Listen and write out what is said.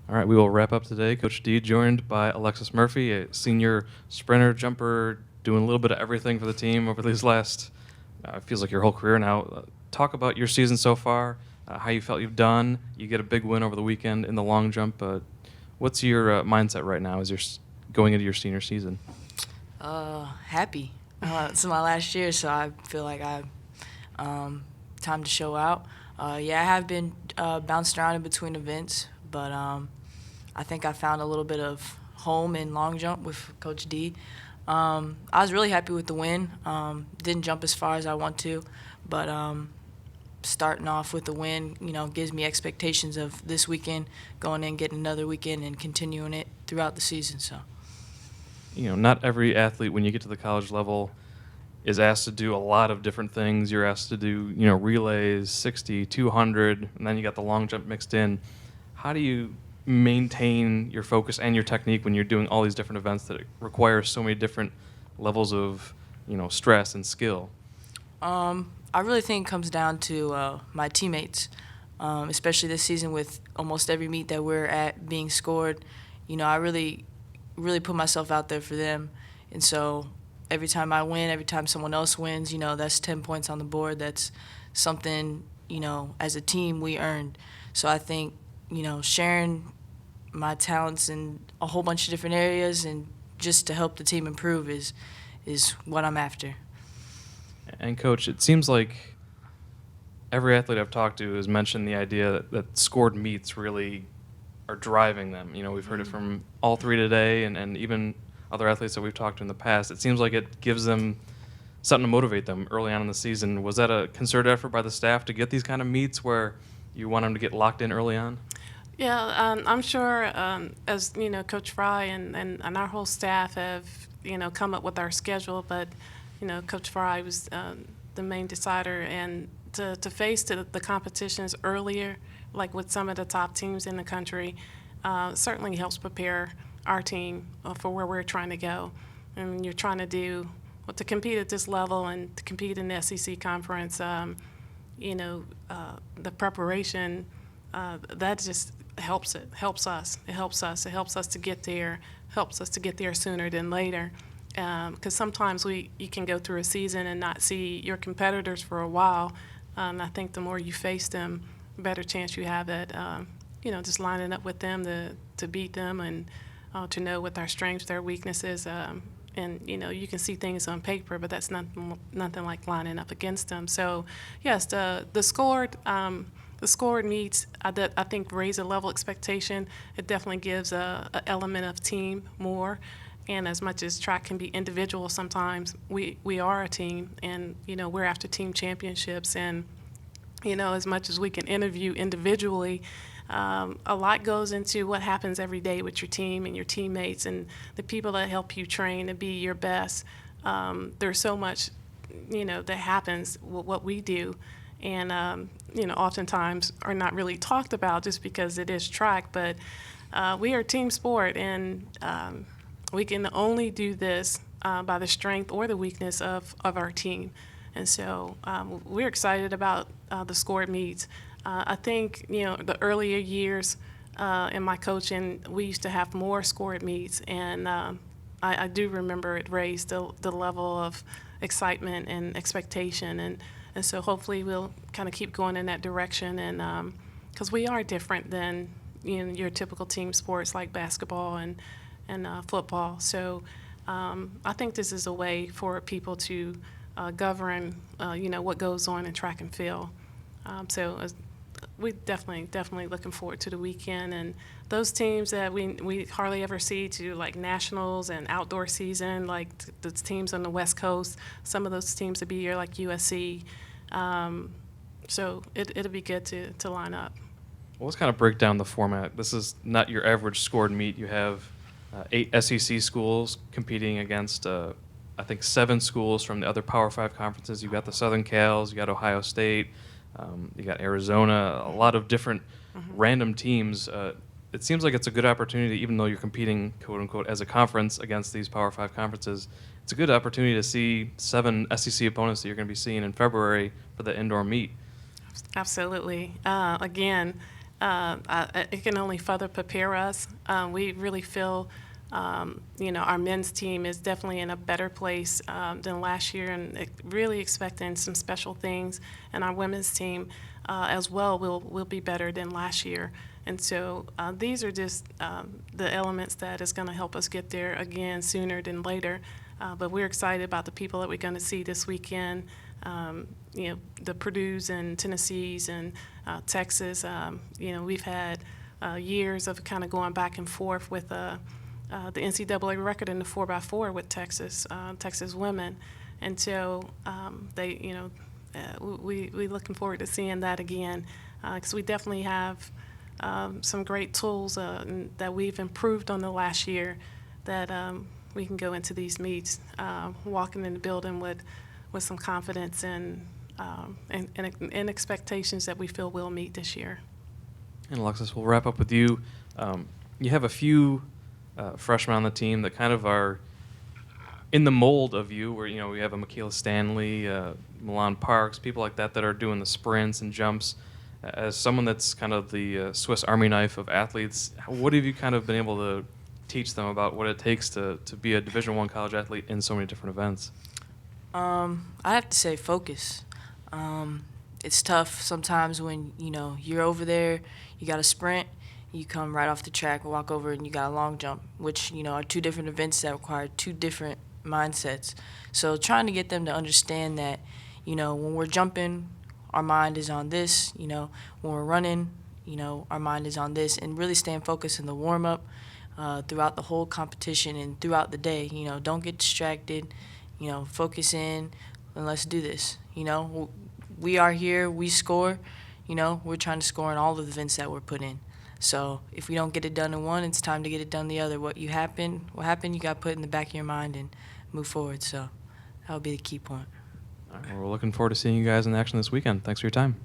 All right, we will wrap up today. Coach D joined by Alexis Murphy, a senior sprinter, jumper, doing a little bit of everything for the team over these last, feels like your whole career now. Talk about your season so far, how you felt you've done. You get a big win over the weekend in the long jump. What's your mindset right now as you're going into your senior season? Happy. It's my last year, so I feel like I time to show out. Yeah, I have been bounced around in between events, but I think I found a little bit of home in long jump with Coach D. I was really happy with the win. Didn't jump as far as I want to, but starting off with the win, gives me expectations of this weekend, going in, getting another weekend, and continuing it throughout the season. So. Not every athlete, when you get to the college level, is asked to do a lot of different things. You're asked to do, relays, 60, 200, and then you got the long jump mixed in. How do you maintain your focus and your technique when you're doing all these different events that require so many different levels of, stress and skill? I really think it comes down to my teammates, especially this season with almost every meet that we're at being scored. I really put myself out there for them. And so every time I win, every time someone else wins, that's 10 points on the board. That's something, as a team we earned. So I think, sharing my talents in a whole bunch of different areas and just to help the team improve is what I'm after. And Coach, it seems like every athlete I've talked to has mentioned the idea that scored meets really are driving them. We've heard it from all three today, and even other athletes that we've talked to in the past. It seems like it gives them something to motivate them early on in the season. Was that a concerted effort by the staff to get these kind of meets where you want them to get locked in early on? Yeah, I'm sure as Coach Fry and our whole staff have come up with our schedule, but Coach Fry was the main decider, and to face the competitions earlier, like with some of the top teams in the country, certainly helps prepare our team for where we're trying to go. And you're trying to do to compete at this level and to compete in the SEC conference. The preparation that just helps us. It helps us to get there. Helps us to get there sooner than later. Because sometimes you can go through a season and not see your competitors for a while. I think the more you face them, the better chance you have at just lining up with them to beat them and to know what their strengths, their weaknesses, and you can see things on paper, but that's nothing like lining up against them. So yes, the scored meets I think raise a level expectation. It definitely gives a element of team more. And as much as track can be individual sometimes, we are a team, and we're after team championships. And as much as we can interview individually, a lot goes into what happens every day with your team and your teammates and the people that help you train to be your best. There's so much that happens with what we do, and oftentimes are not really talked about just because it is track. But we are a team sport, and we can only do this by the strength or the weakness of our team. And so we're excited about the scored meets. I think, the earlier years in my coaching, we used to have more scored meets. And I do remember it raised the level of excitement and expectation. And so hopefully we'll kind of keep going in that direction. And because we are different than your typical team sports like basketball and football. So I think this is a way for people to govern, what goes on in track and field. So we definitely looking forward to the weekend. And those teams that we hardly ever see to like nationals and outdoor season, like the teams on the West Coast, some of those teams will be here like USC. So it'll be good to line up. Well, let's kind of break down the format. This is not your average scored meet. You have 8 SEC schools competing against, I think, 7 schools from the other Power 5 conferences. You've got the Southern Cals, you got Ohio State, you got Arizona, a lot of different random teams. It seems like it's a good opportunity, even though you're competing, quote unquote, as a conference against these Power 5 conferences. It's a good opportunity to see 7 SEC opponents that you're going to be seeing in February for the indoor meet. Absolutely. Again, it can only further prepare us. We really feel, our men's team is definitely in a better place than last year, and really expecting some special things. And our women's team as well will be better than last year. And so these are just the elements that is going to help us get there again sooner than later. But we're excited about the people that we're going to see this weekend. The Purdue's and Tennessee's and Texas. We've had years of kind of going back and forth with the NCAA record in the 4x4 with Texas women, and so we looking forward to seeing that again, because we definitely have some great tools that we've improved on the last year that we can go into these meets walking in the building with some confidence and expectations that we feel we'll meet this year. And Alexis, we'll wrap up with you. You have a few freshmen on the team that kind of are in the mold of you, where we have a Michaela Stanley, Milan Parks, people like that are doing the sprints and jumps. As someone that's kind of the Swiss Army knife of athletes, what have you kind of been able to teach them about what it takes to be a Division I college athlete in so many different events? I have to say focus. It's tough sometimes when you're over there, you got a sprint, you come right off the track, walk over, and you got a long jump, which are two different events that require two different mindsets. So trying to get them to understand that when we're jumping, our mind is on this. When we're running, our mind is on this, and really staying focused in the warm up throughout the whole competition and throughout the day. Don't get distracted. Focus in, and let's do this. We are here, we score. We're trying to score in all of the events that we're put in. So if we don't get it done in one, it's time to get it done the other. What happened, you got to put in the back of your mind and move forward. So that would be the key point. All right, well, we're looking forward to seeing you guys in action this weekend. Thanks for your time.